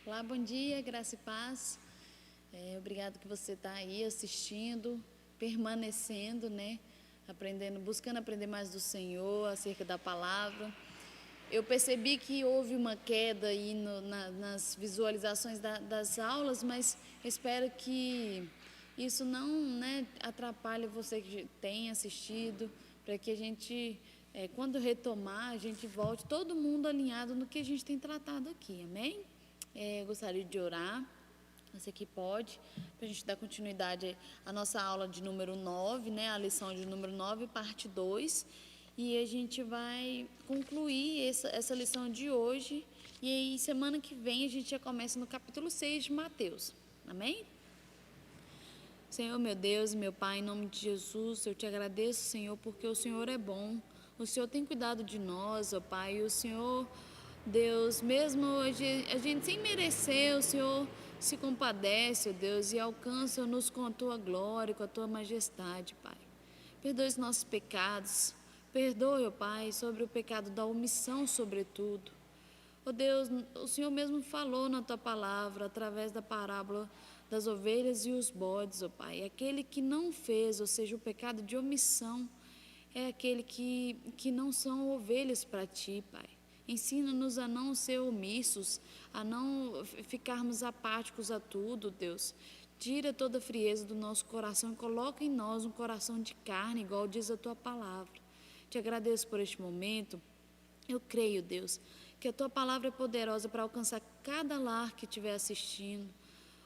Olá, bom dia, graça e paz. Obrigado que você está aí assistindo, permanecendo, né? Aprendendo, buscando aprender mais do Senhor, acerca da palavra. Eu percebi que houve uma queda aí nas visualizações das aulas, mas espero que isso não, né, atrapalhe você que tem assistido, para que a gente, quando retomar, a gente volte todo mundo alinhado no que a gente tem tratado aqui, amém? Gostaria de orar, você que pode, para a gente dar continuidade à nossa aula de número 9, né, a lição de número 9, parte 2, e a gente vai concluir essa lição de hoje, e aí semana que vem a gente já começa no capítulo 6 de Mateus, amém? Senhor, meu Deus e meu Pai, em nome de Jesus, eu te agradeço, Senhor, porque o Senhor é bom. O Senhor tem cuidado de nós, ó Pai. E o Senhor, Deus, mesmo hoje, a gente sem merecer, o Senhor se compadece, ó Deus, e alcança-nos com a Tua glória, com a Tua majestade, Pai. Perdoe os nossos pecados. Perdoe, ó Pai, sobre o pecado da omissão, sobretudo. Ó Deus, o Senhor mesmo falou na Tua palavra, através da parábola das ovelhas e os bodes, ó Pai. Aquele que não fez, ou seja, o pecado de omissão, é aquele que não são ovelhas para Ti, Pai. Ensina-nos a não ser omissos, a não ficarmos apáticos a tudo, Deus. Tira toda a frieza do nosso coração e coloca em nós um coração de carne, igual diz a Tua palavra. Te agradeço por este momento. Eu creio, Deus, que a Tua palavra é poderosa para alcançar cada lar que estiver assistindo.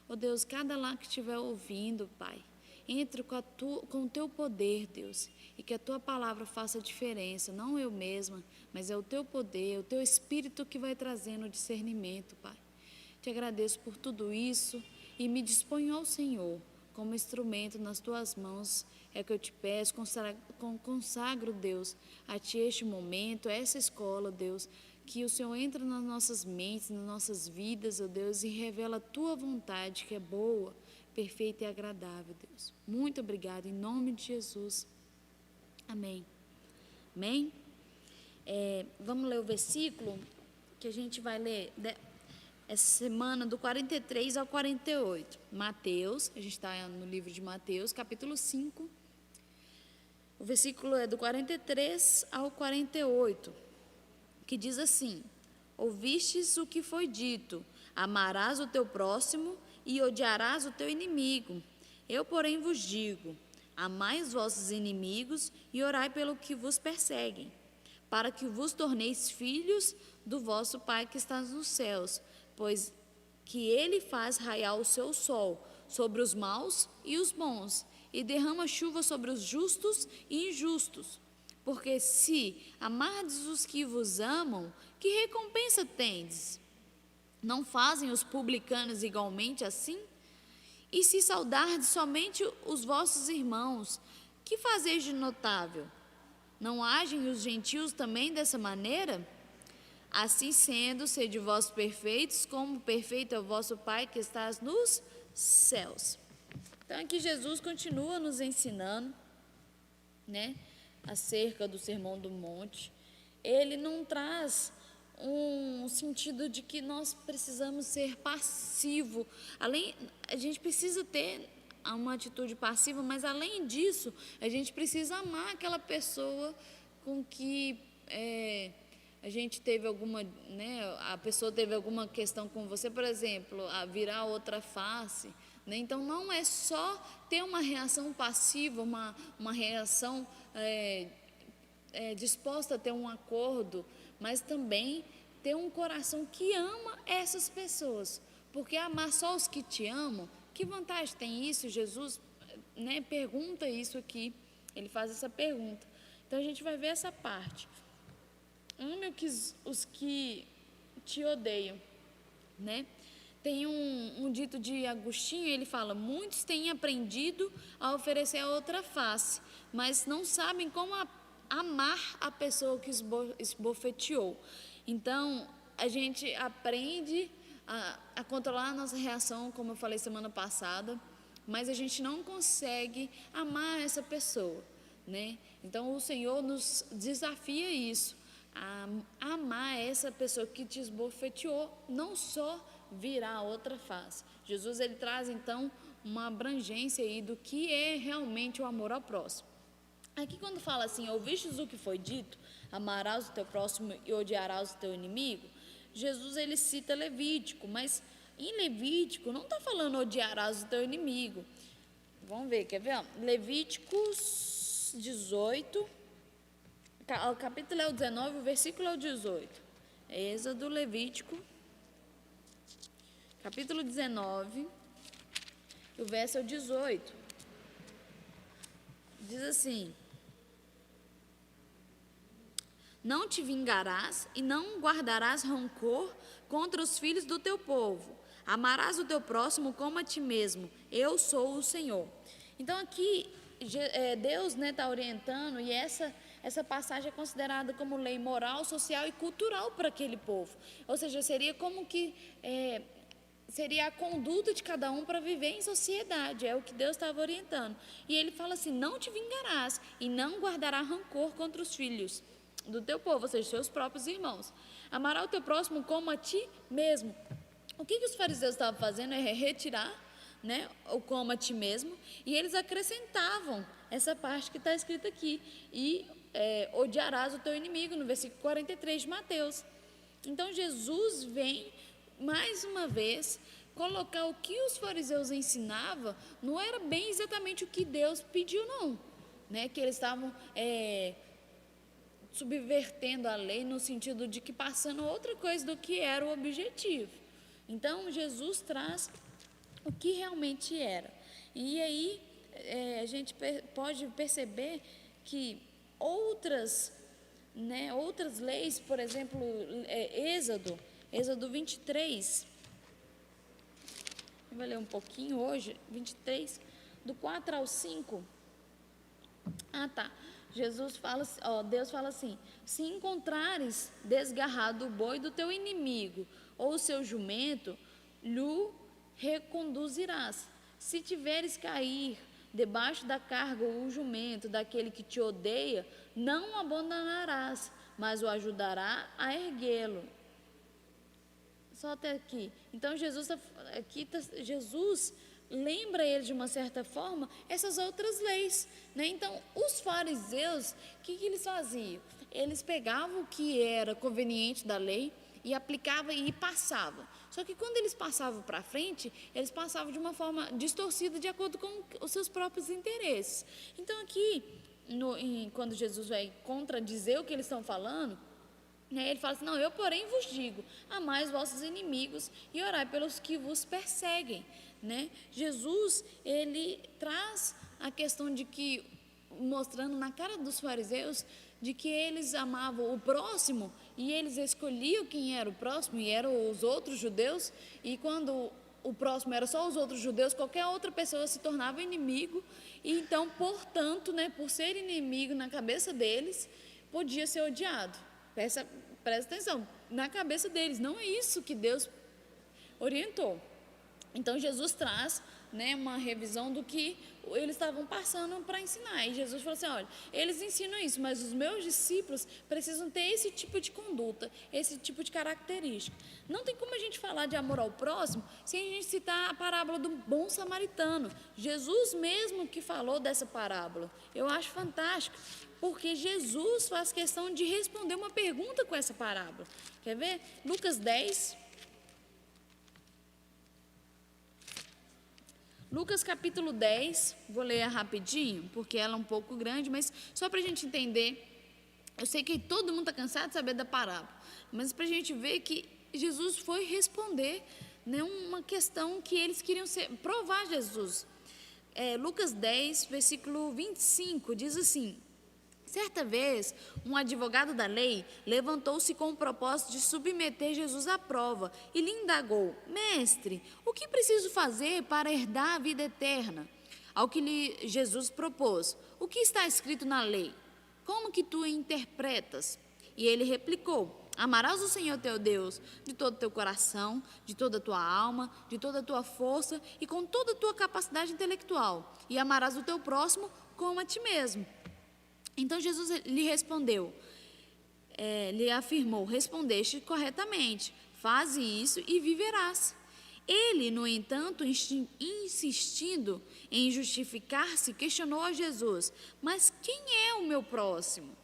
Oh Deus, cada lar que estiver ouvindo, Pai, entre com o Teu poder, Deus, e que a Tua palavra faça diferença, não eu mesma, mas é o Teu poder, o Teu Espírito que vai trazendo o discernimento, Pai. Te agradeço por tudo isso e me disponho ao Senhor como instrumento nas Tuas mãos. É que eu te peço, consagro, Deus, a Ti este momento, essa escola, Deus, que o Senhor entre nas nossas mentes, nas nossas vidas, ó Deus, e revela a Tua vontade, que é boa, perfeita e agradável, Deus. Muito obrigada, em nome de Jesus. Amém. Amém? Vamos ler o versículo que a gente vai ler essa semana, do 43 ao 48. Mateus, a gente está no livro de Mateus, capítulo 5. O versículo é do 43 ao 48, que diz assim: Ouvistes o que foi dito, amarás o teu próximo e odiarás o teu inimigo. Eu, porém, vos digo, amai os vossos inimigos e orai pelo que vos perseguem, para que vos torneis filhos do vosso Pai que está nos céus, pois que ele faz raiar o seu sol sobre os maus e os bons, e derrama chuva sobre os justos e injustos. Porque se amardes os que vos amam, que recompensa tendes? Não fazem os publicanos igualmente assim? E se saudardes somente os vossos irmãos, que fazeis de notável? Não agem os gentios também dessa maneira? Assim sendo, sede vós perfeitos, como perfeito é o vosso Pai que estás nos céus. Então aqui Jesus continua nos ensinando, né, acerca do Sermão do Monte. Ele não traz um sentido de que nós precisamos ser passivo. A gente precisa ter uma atitude passiva, mas além disso, a gente precisa amar aquela pessoa com que a gente teve alguma, né, a pessoa teve alguma questão com você, por exemplo, a virar outra face, né? Então não é só ter uma reação passiva, uma reação disposta a ter um acordo, mas também ter um coração que ama essas pessoas, porque amar só os que te amam, que vantagem tem isso? Jesus, né, pergunta isso aqui, ele faz essa pergunta. Então a gente vai ver essa parte. Ame os que te odeiam, né? Tem um dito de Agostinho, ele fala: muitos têm aprendido a oferecer a outra face, mas não sabem como amar a pessoa que esbofeteou. Então, a gente aprende a controlar a nossa reação, como eu falei semana passada, mas a gente não consegue amar essa pessoa, né? Então, o Senhor nos desafia isso, a amar essa pessoa que te esbofeteou, não só virar a outra face. Jesus, ele traz então uma abrangência aí do que é realmente o amor ao próximo. Aqui quando fala assim, ouvistes o que foi dito, amarás o teu próximo e odiarás o teu inimigo, Jesus ele cita Levítico, mas em Levítico não está falando odiarás o teu inimigo. Vamos ver, quer ver? Levíticos 18, o capítulo é o 19, o versículo é o 18. Êxodo, Levítico, capítulo 19, o verso é o 18. Diz assim: não te vingarás e não guardarás rancor contra os filhos do teu povo. Amarás o teu próximo como a ti mesmo. Eu sou o Senhor. Então aqui Deus está orientando, e essa passagem é considerada como lei moral, social e cultural para aquele povo. Ou seja, seria como que seria a conduta de cada um para viver em sociedade. É o que Deus estava orientando. E ele fala assim: não te vingarás e não guardarás rancor contra os filhos do teu povo, ou seja, seus próprios irmãos. Amarás o teu próximo como a ti mesmo. O que os fariseus estavam fazendo é retirar, o como a ti mesmo, e eles acrescentavam essa parte que está escrita aqui, e odiarás o teu inimigo, no versículo 43 de Mateus. Então Jesus vem, mais uma vez, colocar o que os fariseus ensinavam, não era bem exatamente o que Deus pediu, não, que eles estavam subvertendo a lei, no sentido de que passando outra coisa do que era o objetivo. Então Jesus traz o que realmente era. E aí a gente pode perceber que outras leis, por exemplo, Êxodo 23, eu vou ler um pouquinho hoje, 23, do 4 ao 5. Deus fala assim: se encontrares desgarrado o boi do teu inimigo, ou o seu jumento, lhe reconduzirás. Se tiveres cair debaixo da carga o jumento daquele que te odeia, não o abandonarás, mas o ajudará a erguê-lo. Só até aqui. Então Jesus lembra ele de uma certa forma essas outras leis, Então os fariseus, o que eles faziam? Eles pegavam o que era conveniente da lei e aplicavam e passavam. Só que quando eles passavam para frente, eles passavam de uma forma distorcida, de acordo com os seus próprios interesses. Então aqui, quando Jesus vai contradizer o que eles estão falando, ele fala assim: não, eu porém vos digo, amai os vossos inimigos e orai pelos que vos perseguem, Jesus, ele traz a questão de que, mostrando na cara dos fariseus, de que eles amavam o próximo, e eles escolhiam quem era o próximo, e eram os outros judeus, e quando o próximo era só os outros judeus, qualquer outra pessoa se tornava inimigo, e então, portanto, por ser inimigo na cabeça deles, podia ser odiado. Presta atenção, na cabeça deles, não é isso que Deus orientou. Então Jesus traz uma revisão do que eles estavam passando para ensinar. E Jesus falou assim: olha, eles ensinam isso, mas os meus discípulos precisam ter esse tipo de conduta, esse tipo de característica. Não tem como a gente falar de amor ao próximo sem a gente citar a parábola do bom samaritano. Jesus mesmo que falou dessa parábola. Eu acho fantástico, porque Jesus faz questão de responder uma pergunta com essa parábola. Quer ver? Lucas 10. Lucas capítulo 10, vou ler rapidinho, porque ela é um pouco grande, mas só para a gente entender. Eu sei que todo mundo está cansado de saber da parábola, mas para a gente ver que Jesus foi responder uma questão que eles queriam provar Jesus. Lucas 10, versículo 25, diz assim: certa vez, um advogado da lei levantou-se com o propósito de submeter Jesus à prova e lhe indagou: mestre, o que preciso fazer para herdar a vida eterna? Ao que lhe Jesus propôs: o que está escrito na lei? Como que tu interpretas? E ele replicou: amarás o Senhor teu Deus de todo o teu coração, de toda a tua alma, de toda a tua força e com toda a tua capacidade intelectual, e amarás o teu próximo como a ti mesmo. Então Jesus lhe respondeu, lhe afirmou: respondeste corretamente, faze isso e viverás. Ele, no entanto, insistindo em justificar-se, questionou a Jesus: mas quem é o meu próximo?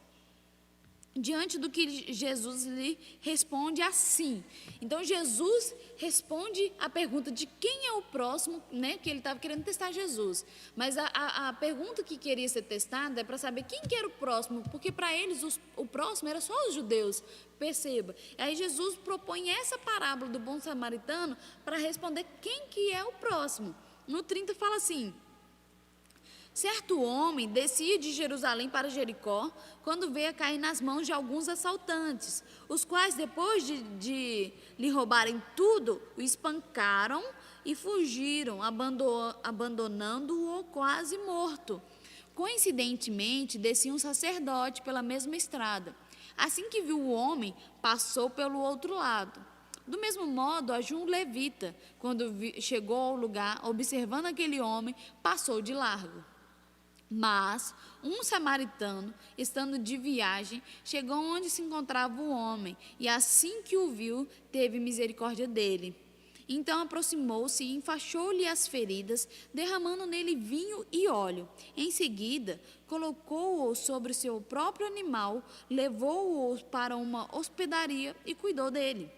Diante do que Jesus lhe responde assim. Então, Jesus responde a pergunta de quem é o próximo, né? Que ele estava querendo testar Jesus. Mas a pergunta que queria ser testada é para saber quem que era o próximo, porque para eles o próximo era só os judeus. Perceba. Aí Jesus propõe essa parábola do bom samaritano para responder quem que é o próximo. No 30 fala assim: certo homem descia de Jerusalém para Jericó, quando veio a cair nas mãos de alguns assaltantes, os quais, depois de lhe roubarem tudo, o espancaram e fugiram, abandonando-o quase morto. Coincidentemente, descia um sacerdote pela mesma estrada. Assim que viu o homem, passou pelo outro lado. Do mesmo modo, agiu um levita, quando chegou ao lugar, observando aquele homem, passou de largo. Mas um samaritano, estando de viagem, chegou onde se encontrava o homem, e assim que o viu, teve misericórdia dele. Então aproximou-se e enfaixou-lhe as feridas, derramando nele vinho e óleo. Em seguida, colocou-o sobre o seu próprio animal, levou-o para uma hospedaria e cuidou dele.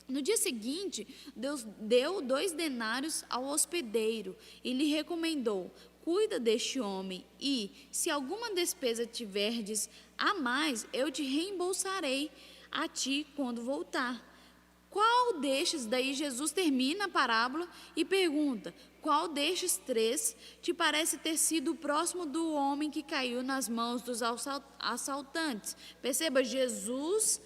No dia seguinte, Deus deu 2 denários ao hospedeiro e lhe recomendou: cuida deste homem e, se alguma despesa tiverdes a mais, eu te reembolsarei a ti quando voltar. Qual destes, daí Jesus termina a parábola e pergunta: qual destes 3 te parece ter sido o próximo do homem que caiu nas mãos dos assaltantes? Perceba, Jesus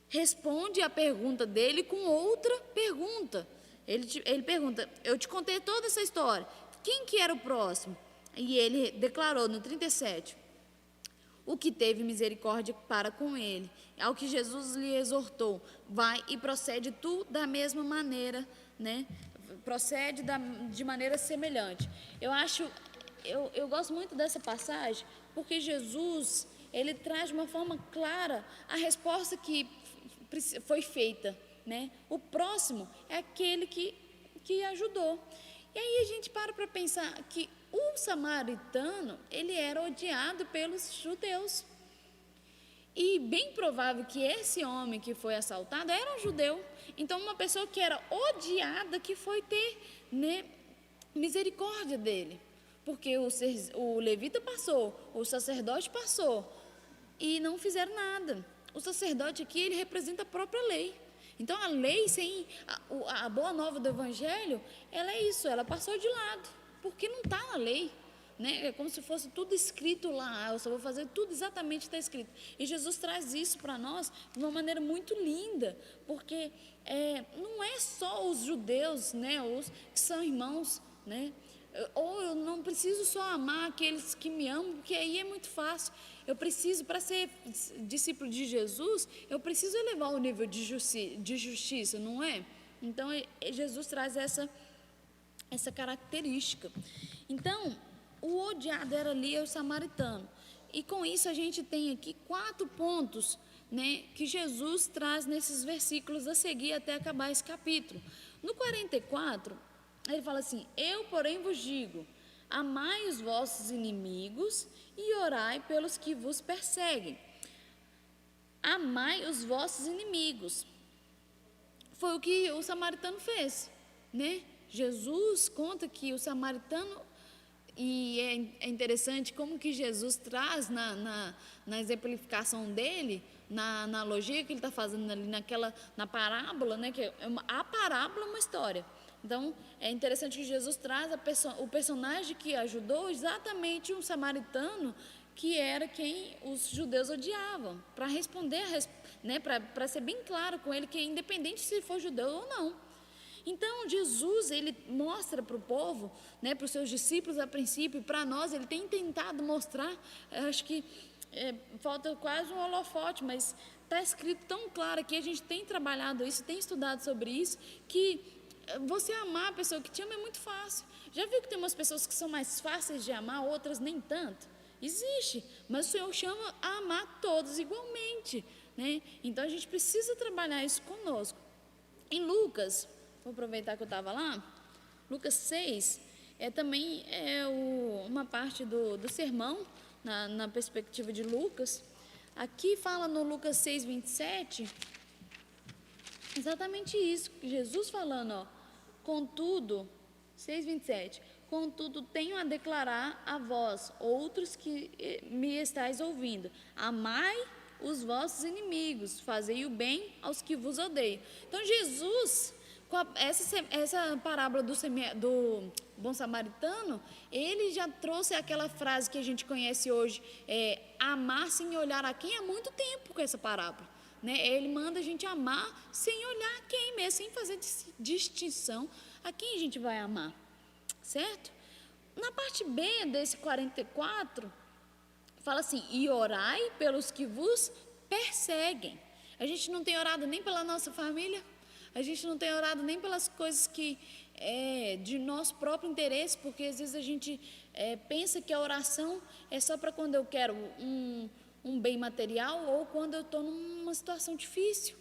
responde a pergunta dele com outra pergunta. Ele pergunta: eu te contei toda essa história, quem que era o próximo? E ele declarou no 37, o que teve misericórdia para com ele. Ao que Jesus lhe exortou: vai e procede tu da mesma maneira, né? Procede de maneira semelhante. Eu gosto muito dessa passagem, porque Jesus, ele traz de uma forma clara a resposta que foi feita, né? O próximo é aquele que ajudou. E aí a gente para pensar que o samaritano, ele era odiado pelos judeus. E bem provável que esse homem que foi assaltado era um judeu. Então, uma pessoa que era odiada, que foi ter, né, misericórdia dele. Porque o levita passou, o sacerdote passou e não fizeram nada. O sacerdote aqui, ele representa a própria lei. Então, a lei, sem a boa nova do evangelho, ela é isso, ela passou de lado, porque não está na lei, né? É como se fosse tudo escrito lá, eu só vou fazer tudo exatamente que está escrito. E Jesus traz isso para nós de uma maneira muito linda, porque não é só os judeus, né, os que são irmãos, né? Ou eu não preciso só amar aqueles que me amam, porque aí é muito fácil. Eu preciso, para ser discípulo de Jesus, eu preciso elevar o nível de justiça, não é? Então, Jesus traz essa característica. Então, o odiado era ali o samaritano. E com isso a gente tem aqui 4 pontos, né, que Jesus traz nesses versículos a seguir até acabar esse capítulo. No 44, ele fala assim: eu, porém, vos digo, amai os vossos inimigos e orai pelos que vos perseguem. Amai os vossos inimigos. Foi o que o samaritano fez, né? Jesus conta que o samaritano, e é interessante como que Jesus traz na exemplificação dele, na analogia que ele está fazendo ali na parábola, né? Que a parábola é uma história. Então, é interessante que Jesus traz o personagem que ajudou exatamente um samaritano, que era quem os judeus odiavam, para responder, né, para ser bem claro com ele que independente se for judeu ou não. Então, Jesus, ele mostra para o povo, né, para os seus discípulos a princípio, para nós, ele tem tentado mostrar, acho que falta quase um holofote, mas está escrito tão claro aqui, a gente tem trabalhado isso, tem estudado sobre isso, que você amar a pessoa que te ama é muito fácil. Já viu que tem umas pessoas que são mais fáceis de amar, outras nem tanto? Existe, mas o Senhor chama a amar todos igualmente, né? Então a gente precisa trabalhar isso conosco. Em Lucas, vou aproveitar que eu estava lá. Lucas 6 também uma parte do sermão, na perspectiva de Lucas. Aqui fala no Lucas 6, 27, exatamente isso, Jesus falando, ó, contudo, 6, 27, contudo tenho a declarar a vós, outros que me estáis ouvindo, amai os vossos inimigos, fazei o bem aos que vos odeiam. Então Jesus, com essa parábola do bom samaritano, ele já trouxe aquela frase que a gente conhece hoje, amar sem olhar a quem, há muito tempo com essa parábola, né? Ele manda a gente amar sem olhar a quem mesmo, sem fazer distinção a quem a gente vai amar, certo? Na parte B desse 44, fala assim, e orai pelos que vos perseguem. A gente não tem orado nem pela nossa família, a gente não tem orado nem pelas coisas que de nosso próprio interesse, porque às vezes a gente pensa que a oração é só para quando eu quero um bem material ou quando eu estou numa situação difícil.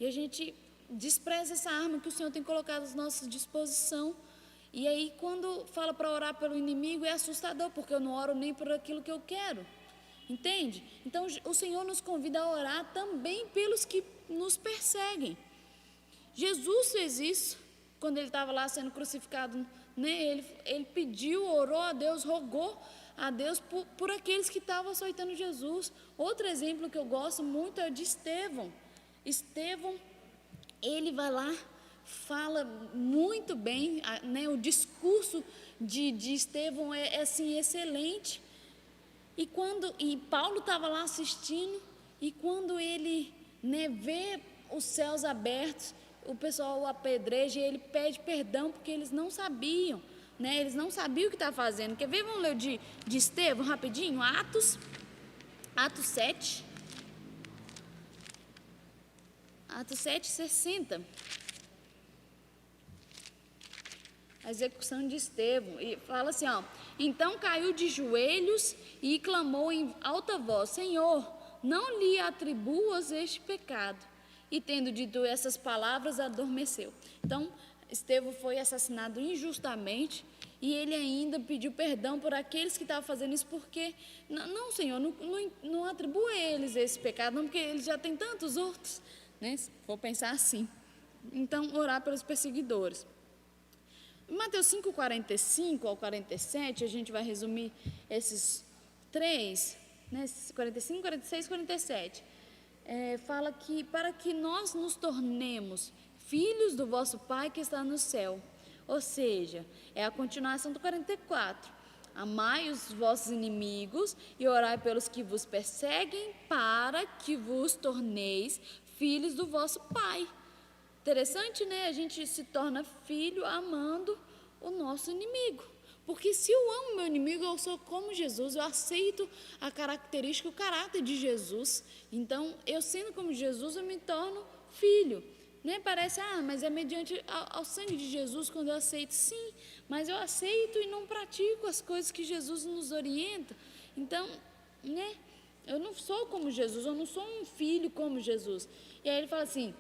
E a gente despreza essa arma que o Senhor tem colocado à nossa disposição. E aí quando fala para orar pelo inimigo é assustador, porque eu não oro nem por aquilo que eu quero. Entende? Então o Senhor nos convida a orar também pelos que nos perseguem. Jesus fez isso quando ele estava lá sendo crucificado, né? Ele pediu, orou a Deus, rogou a Deus por aqueles que estavam açoitando Jesus. Outro exemplo que eu gosto muito é o de Estevão. Estevão, ele vai lá, fala muito bem, né? O discurso de Estevão é assim, excelente. E Paulo estava lá assistindo, e quando ele, né, vê os céus abertos, o pessoal o apedreja e ele pede perdão porque eles não sabiam, né? Eles não sabiam o que estavam fazendo. Quer ver? Vamos ler de Estevão rapidinho? Atos 7. Atos 7, 60. A execução de Estevão. E fala assim, ó. Então caiu de joelhos e clamou em alta voz, Senhor, não lhe atribuas este pecado. E tendo dito essas palavras, adormeceu. Então, Estevão foi assassinado injustamente e ele ainda pediu perdão por aqueles que estavam fazendo isso, porque, não, Senhor, não atribua a eles esse pecado, não, porque eles já têm tantos outros, né? Vou pensar assim. Então, orar pelos perseguidores. Em Mateus 5, 45 ao 47, a gente vai resumir esses três, né? 45, 46 e 47. Fala que para que nós nos tornemos filhos do vosso Pai que está no céu. Ou seja, é a continuação do 44. Amai os vossos inimigos e orai pelos que vos perseguem, para que vos torneis filhos do vosso Pai. Interessante, né? A gente se torna filho amando o nosso inimigo. Porque se eu amo meu inimigo, eu sou como Jesus, eu aceito a característica, o caráter de Jesus. Então, eu sendo como Jesus, eu me torno filho. Né? Parece, mas é mediante ao sangue de Jesus quando eu aceito. Sim, mas eu aceito e não pratico as coisas que Jesus nos orienta. Então, né? Eu não sou como Jesus, eu não sou um filho como Jesus. E aí ele fala assim,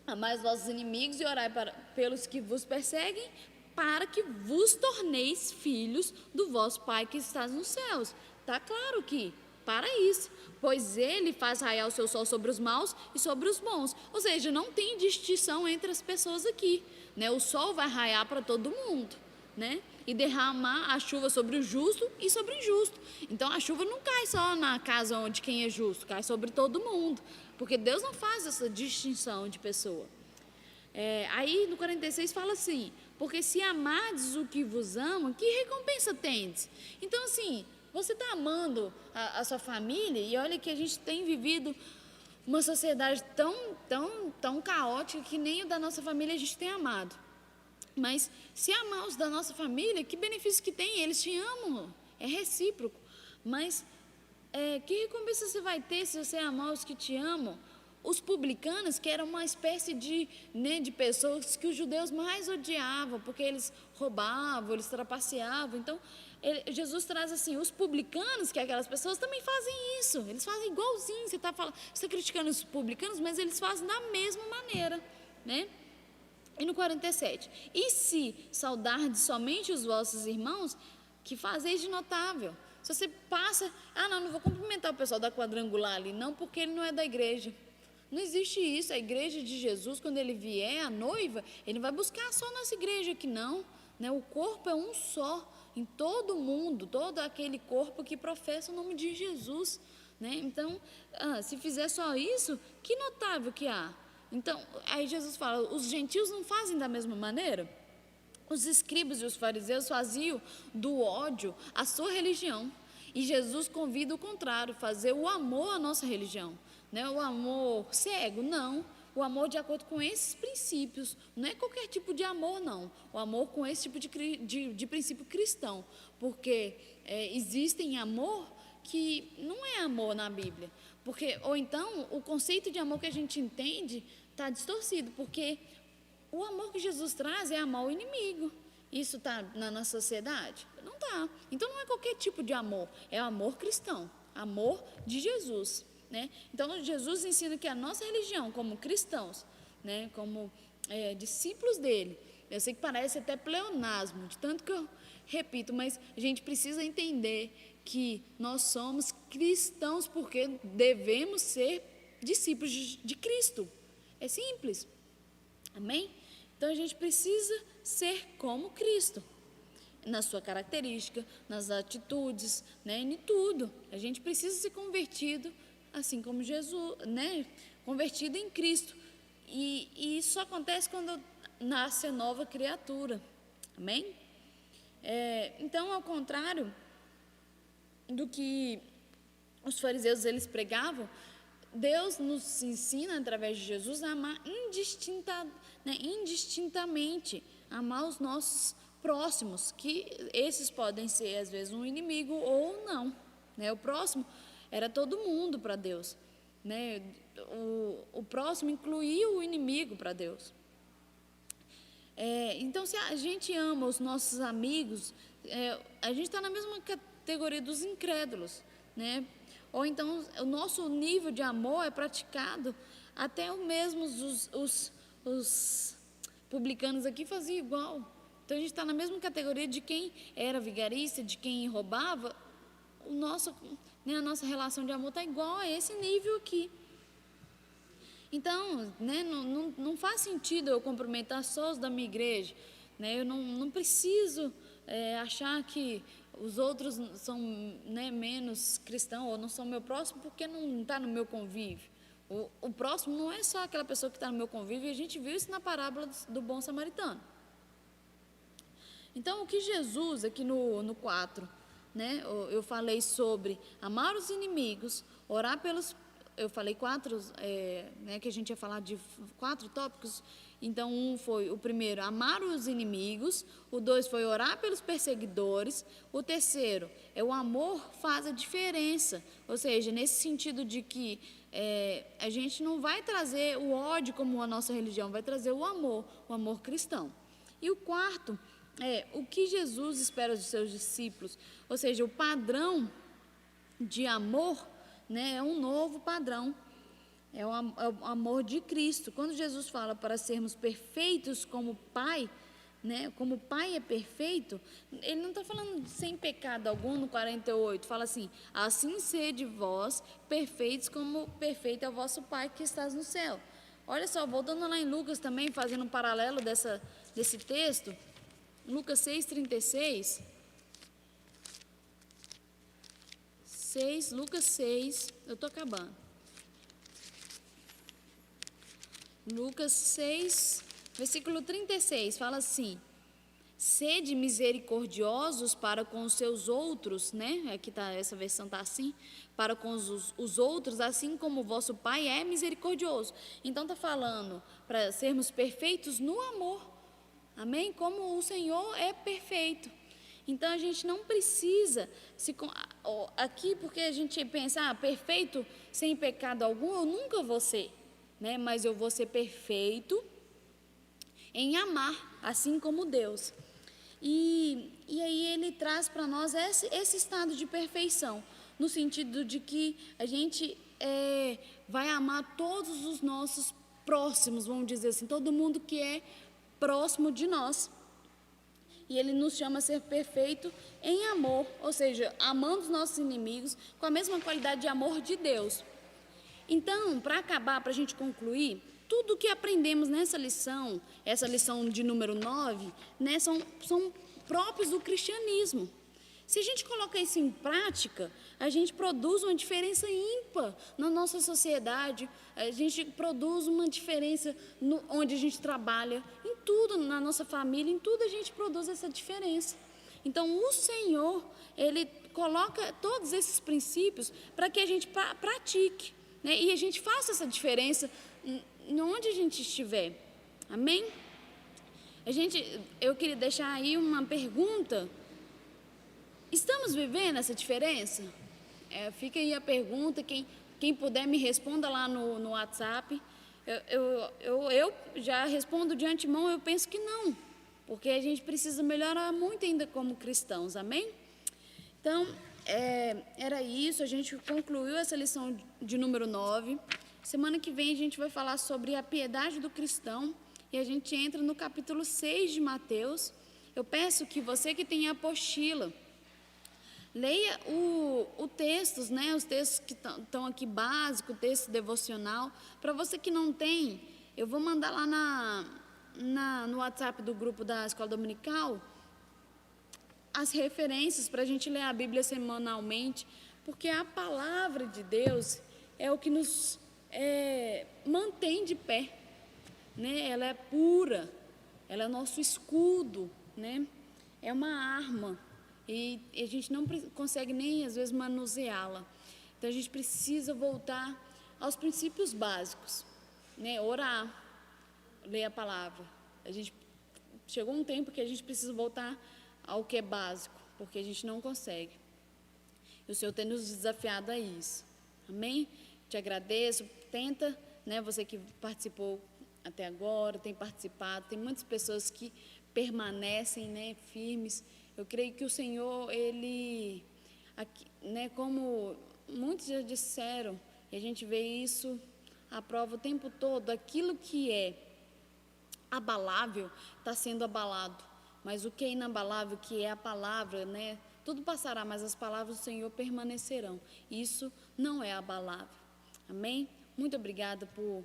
amai os vossos inimigos e orai pelos que vos perseguem, para que vos torneis filhos do vosso Pai que está nos céus. Está claro que, para isso, pois ele faz raiar o seu sol sobre os maus e sobre os bons. Ou seja, não tem distinção entre as pessoas aqui, né? O sol vai raiar para todo mundo, né? E derramar a chuva sobre o justo e sobre o injusto. Então, a chuva não cai só na casa de quem é justo, cai sobre todo mundo, porque Deus não faz essa distinção de pessoa. Aí no 46 fala assim, porque se amardes o que vos ama, que recompensa tendes? Então assim, você está amando a sua família, e olha que a gente tem vivido uma sociedade tão caótica que nem o da nossa família a gente tem amado. Mas se amar os da nossa família, que benefício que tem? Eles te amam, é recíproco. Mas que recompensa você vai ter se você amar os que te amam? Os publicanos, que eram uma espécie de pessoas que os judeus mais odiavam, porque eles roubavam, eles trapaceavam. Então, Jesus traz assim, os publicanos, que aquelas pessoas também fazem isso, eles fazem igualzinho. Você está criticando os publicanos, mas eles fazem da mesma maneira, né? E no 47, e se saudardes somente os vossos irmãos, que fazeis de notável? Se você passa, não vou cumprimentar o pessoal da quadrangular ali, não, porque ele não é da igreja. Não existe isso. A igreja de Jesus, quando ele vier, a noiva, ele vai buscar só nossa igreja aqui, não. Né? O corpo é um só, em todo mundo, todo aquele corpo que professa o nome de Jesus. Né? Então, se fizer só isso, que notável que há. Então, aí Jesus fala, os gentios não fazem da mesma maneira? Os escribas e os fariseus faziam do ódio a sua religião. E Jesus convida o contrário, fazer o amor à nossa religião. Né? O amor cego, não. O amor de acordo com esses princípios. Não é qualquer tipo de amor, não. O amor com esse tipo de princípio cristão. Porque existem amor que não é amor na Bíblia. Porque, ou então, o conceito de amor que a gente entende está distorcido. Porque o amor que Jesus traz é amar o inimigo. Isso está na nossa sociedade? Não está. Então não é qualquer tipo de amor, é o amor cristão, amor de Jesus. Né? Então Jesus ensina que a nossa religião, como cristãos, né, como discípulos dele, eu sei que parece até pleonasmo, de tanto que eu repito, mas a gente precisa entender que nós somos cristãos porque devemos ser discípulos de Cristo. É simples. Amém? Então a gente precisa ser como Cristo, na sua característica, nas atitudes, né, em tudo. A gente precisa ser convertido, assim como Jesus, né, convertido em Cristo. E isso acontece quando nasce a nova criatura. Amém? Então, ao contrário do que os fariseus eles pregavam, Deus nos ensina, através de Jesus, a amar indistintamente, amar os nossos próximos, que esses podem ser, às vezes, um inimigo ou não. Né? O próximo era todo mundo para Deus. Né? O próximo incluía o inimigo para Deus. Então, se a gente ama os nossos amigos, a gente está na mesma categoria dos incrédulos, né? Ou então o nosso nível de amor é praticado, até mesmo os publicanos aqui faziam igual. Então a gente está na mesma categoria de quem era vigarista, de quem roubava. A nossa relação de amor está igual a esse nível aqui. Então, né, não faz sentido eu cumprimentar só os da minha igreja. Né? Eu não preciso achar que os outros são, né, menos cristãos ou não são meu próximo porque não está no meu convívio. O próximo não é só aquela pessoa que está no meu convívio, e a gente viu isso na parábola do bom samaritano. Então, o que Jesus, aqui no 4, né, eu falei sobre amar os inimigos, orar pelos... Eu falei 4, né, que a gente ia falar de 4 tópicos. Então, foi o primeiro, amar os inimigos. O 2 foi orar pelos perseguidores. O terceiro o amor faz a diferença. Ou seja, nesse sentido de que a gente não vai trazer o ódio como a nossa religião, vai trazer o amor cristão. E o quarto o que Jesus espera dos seus discípulos. Ou seja, o padrão de amor, né, é um novo padrão. É o amor de Cristo. Quando Jesus fala para sermos perfeitos como o Pai, né, como o Pai é perfeito, ele não está falando sem pecado algum no 48. Fala assim, assim sede vós perfeitos como perfeito é o vosso Pai que estás no céu. Olha só, voltando lá em Lucas também, fazendo um paralelo desse texto, Lucas 6,36. Lucas 6, eu estou acabando. Lucas 6, versículo 36, fala assim: sede misericordiosos para com os seus outros, né? Aqui tá, essa versão está assim, para com os outros, assim como o vosso Pai é misericordioso. Então está falando para sermos perfeitos no amor, amém? Como o Senhor é perfeito. Então a gente não precisa aqui, porque a gente pensa, perfeito sem pecado algum, eu nunca vou ser, né? Mas eu vou ser perfeito em amar, assim como Deus. E aí ele traz para nós esse estado de perfeição, no sentido de que a gente vai amar todos os nossos próximos, vamos dizer assim, todo mundo que é próximo de nós. E Ele nos chama a ser perfeito em amor, ou seja, amando os nossos inimigos com a mesma qualidade de amor de Deus. Então, para acabar, para a gente concluir, tudo que aprendemos nessa lição, essa lição de número 9, né, são próprios do cristianismo. Se a gente coloca isso em prática, a gente produz uma diferença ímpar na nossa sociedade, a gente produz uma diferença onde a gente trabalha, em tudo, na nossa família, em tudo a gente produz essa diferença. Então, o Senhor, Ele coloca todos esses princípios para que a gente pratique, né? E a gente faça essa diferença onde a gente estiver. Amém? Eu queria deixar aí uma pergunta. Estamos vivendo essa diferença? Fica aí a pergunta, quem puder me responda lá no WhatsApp. Eu já respondo de antemão, eu penso que não, porque a gente precisa melhorar muito ainda como cristãos, amém? Então, era isso, a gente concluiu essa lição de número 9. Semana que vem a gente vai falar sobre a piedade do cristão e a gente entra no capítulo 6 de Mateus. Eu peço que você que tem a apostila, leia o textos, né? Os textos que estão aqui básicos, o texto devocional. Para você que não tem, eu vou mandar lá no WhatsApp do grupo da Escola Dominical as referências para a gente ler a Bíblia semanalmente, porque a palavra de Deus é o que nos mantém de pé, né? Ela é pura, ela é nosso escudo, né? É uma arma. E a gente não consegue nem, às vezes, manuseá-la. Então, a gente precisa voltar aos princípios básicos, né? Orar, ler a palavra. Chegou um tempo que a gente precisa voltar ao que é básico, porque a gente não consegue. E o Senhor tem nos desafiado a isso. Amém? Te agradeço. Tenta, né? Você que participou até agora, tem participado, tem muitas pessoas que permanecem, né, firmes. Eu creio que o Senhor, Ele, né, como muitos já disseram, e a gente vê isso à prova o tempo todo, aquilo que é abalável está sendo abalado, mas o que é inabalável, que é a palavra, né, tudo passará, mas as palavras do Senhor permanecerão. Isso não é abalável. Amém? Muito obrigada por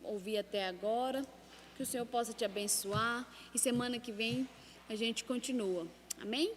ouvir até agora, que o Senhor possa te abençoar, e semana que vem a gente continua. Amém?